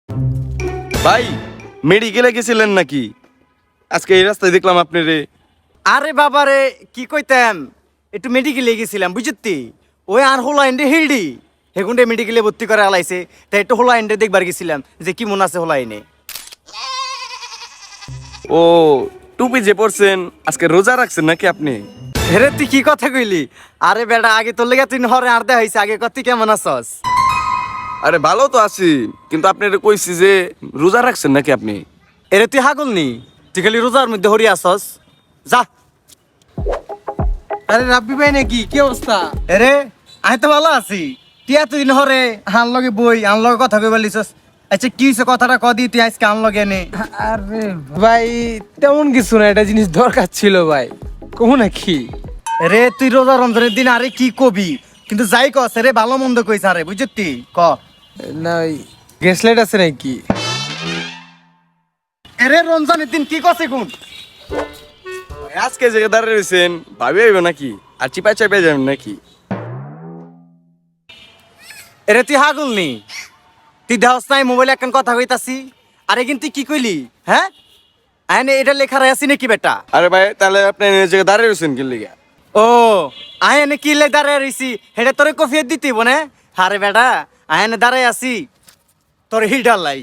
ভাই মেডিকেলে গেছিলেন নাকি? আজকে এই রাস্তায় দেখলাম আপনি রে। আরে বাবারে কি কইতাম, একটু মেডিকেলে গেছিলাম বুঝতি। ওই আর হলো এন্ডে হিলডি হেগুন্ডে মেডিকেলে ভর্তি করে আলাইছে, তাই একটু হলো এন্ডে দেখবার গেছিলাম যে কি মন আছে হলো এনে। ও টুপি যে পরছেন, আজকে রোজা রাখছেন নাকি আপনি? হেরে তুই কি কথা কইলি? আরে বেটা আগে তোর লেগে তুই হরে আর দেয়া হয়েছে, আগে কত কেমন আছস? আরে ভালো তো আছি, কিন্তু আপনার কইছি যে রোজা রাখছেন নাকি আপনি? এরে তুই হাগল নি, তুই খালি রোজার মধ্যে হরি আসস। যা। আরে রাব্বি ভাই নাকি, কি অবস্থা? এরে আমি তো ভালো আছি। তুই এতদিন হরে হান লগে বই আন লগে কথা কই বলিছস। আচ্ছা কি হইছে কথাটা কদি তুই আজকে আন লগে নে? আরে ভাই তেমন কিছু না, একটা জিনিস দরকার ছিল ভাই, কমু নাকি? রে তুই রোজা রমজানের দিন আরে কি কবি, কিন্তু যাই কস রে ভালো মন্দ কইছ আরে বুঝতি ক। না ওই গ্যাস লাইট আছে নাকি? এরে রমজানের দিন কি কছে কোন? আজকে যে দাঁড়িয়ে রয়েছেন ভাবি আইব নাকি? আর চিপা চাপে যাবেন নাকি? এরে তুই হাগল নি, তুই দেহস নাই মোবাইলে একখান কথা কইতাছি। আরে কিন্তু তুই কি কইলি হ্যাঁ? আইনে এটা লেখা রাখছি নাকি বেটা? আরে ভাই তাহলে আপনি এই জায়গায় দাঁড়িয়ে রয়েছেন কি লিগা? ও আইনে কি লে দাঁড়ায় রইছি হেটা তোরে কফিয়ে দিতি বনে? আরে বেটা আইনে দাঁড়ায় আছি তোর হিডার লাই।